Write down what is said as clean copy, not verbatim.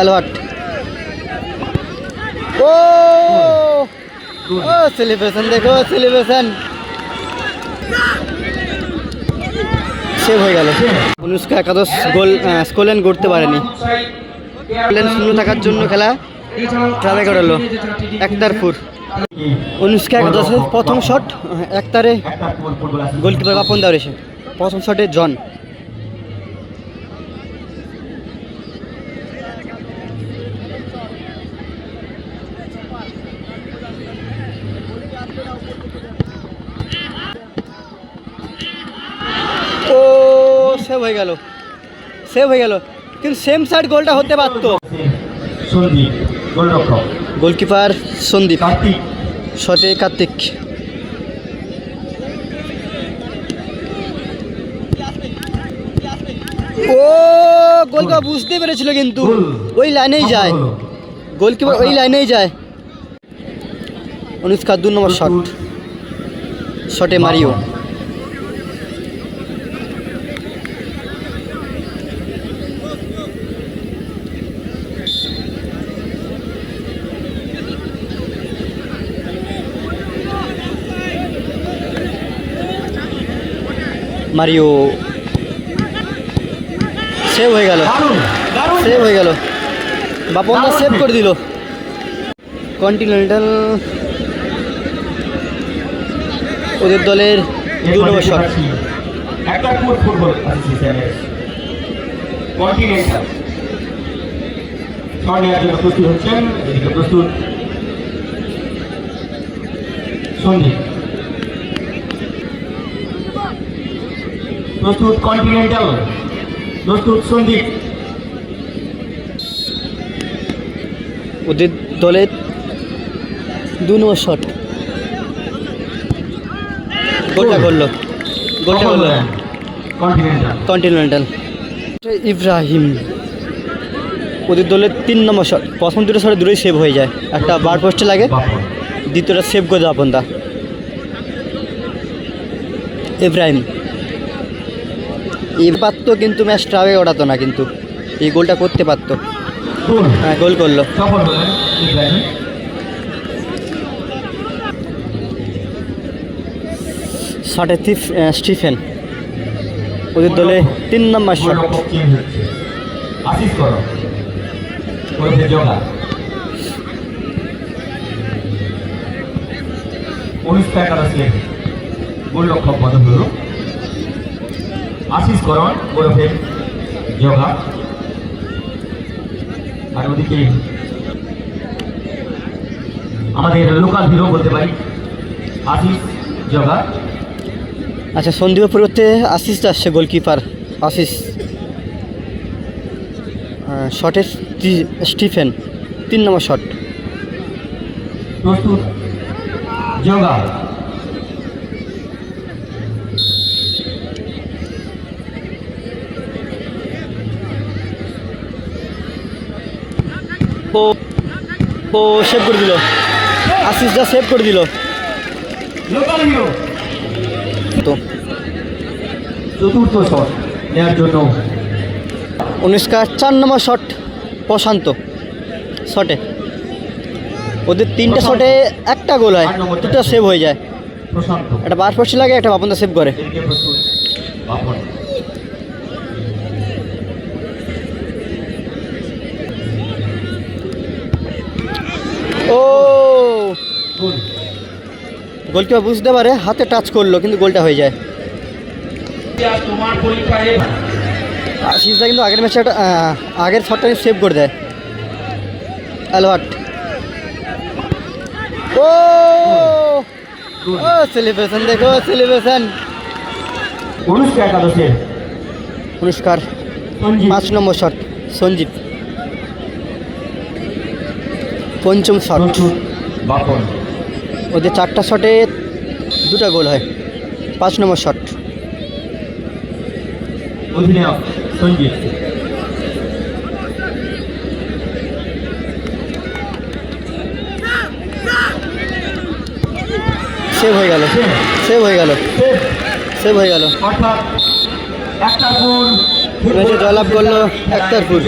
अलवाट ओ celebration देखो celebration save হয়ে গেল। অনুষ্কা একাদশ গোল স্কোরলাইন করতে পারেনি। স্কোরলাইন শূন্য থাকার জন্য খেলা ট্রাই করালো একতারপুর। অনুষ্কা একাদশের প্রথম শট একতারে গোলকিপার বাপন দাও এসে প্রথম শটে জন। ও সেভ হয়ে গেল, সেভ হয়ে গেল, কিন্তু সেম সাইড গোলটা হতে পারত। সন্দীপ গোলরক্ষক, গোলকিপার সন্দীপ, শটে কার্তিক। ও গোলটা বুঝতে পেরেছিল কিন্তু ওই লাইনেই যায়, গোলকিপার ওই লাইনেই যায়। অনুষ্কা 2 নম্বর শট, শটে মারিও। মারিও সেভ হয়ে গেল, সেভ হয়ে গেল, বাপনদা সেভ করে দিল। কন্টিনেন্টাল ওদের দলের 2 নম্বর শট। একতারপুর ফুটবল অ্যাসোসিয়েশনের কন্টিনেন্টাল শট নেওয়ার জন্য প্রস্তুত হচ্ছেন। এদিকে প্রস্তুত সন্দীপ, প্রস্তুত কন্টিনেন্টাল, প্রস্তুত সন্দীপ। ওদের দলের 2 নম্বর শট, গোলটা করলো, গোলটা করলো কন্টিনেন্টাল ইব্রাহিম। ওদের দলের 3 নম্বর শট, প্রথম 2টা শটে 2টোই সেভ হয়ে যায়, একটা বার পোস্টে লাগে, দ্বিতীয়টা সেভ করে দেয় আপনদা ইব্রাহিম। এই পারত কিন্তু ম্যাচ ট্রাভে ওড়াতো না, কিন্তু এই গোলটা করতে পারতো। হ্যাঁ গোল করলো। শটে স্টিফেন, ওদের দলে 3 নম্বর শট। গোলরক্ষক বদল হল আশিস করণ ওরফে যোগা। আর ওদিকে আমাদের লোকাল হিরো বলতে পারি আশিস যোগা। আচ্ছা সন্দীপের পরিবর্তে আশিস আসছে, গোলকিপার আশিস। শটের স্টিফেন 3 নম্বর শট। প্রস্তুত যোগা, ও ও সেভ করে দিল, আশিস যা সেভ করে দিল। লোকাল হিরো তো চতুর্থ শট নেওয়ার জন্য অনুষ্কা 4 নম্বর শট প্রশান্ত শটে। ওদের 3টে শটে একটা গোল হয়, 2টা সেভ হয়ে যায়, প্রশান্ত। একটা বার পোস্টে লাগে, একটা বাপনদা সেভ করে। এদিকে প্রস্তুত বাপন, ও গোলকিপার বুঝতে পারে, হাতে টাচ করলো কিন্তু গোলটা হয়ে যায়। তোমার পরীক্ষায় আশিসদা কিন্তু আগের ম্যাচে একটা আগের শটটা সেভ করে দেয়। অলওয়াট ও সেলিব্রেশন দেখো সেলিব্রেশন। অনুষ্কা একাদশের অনুষ্কার 5 নম্বর শট, সঞ্জীব 5ম শট। বাপন, ওদের 4টা শটে 2টা গোল হয়, 5 নম্বর শট। অধিনায়ক সঞ্জীব, সেভ হয়ে গেল, সেভ হয়ে গেল, সেভ হয়ে গেল। অর্থাৎ একতারপুর ম্যাচে জয়লাভ করলো একতারপুর।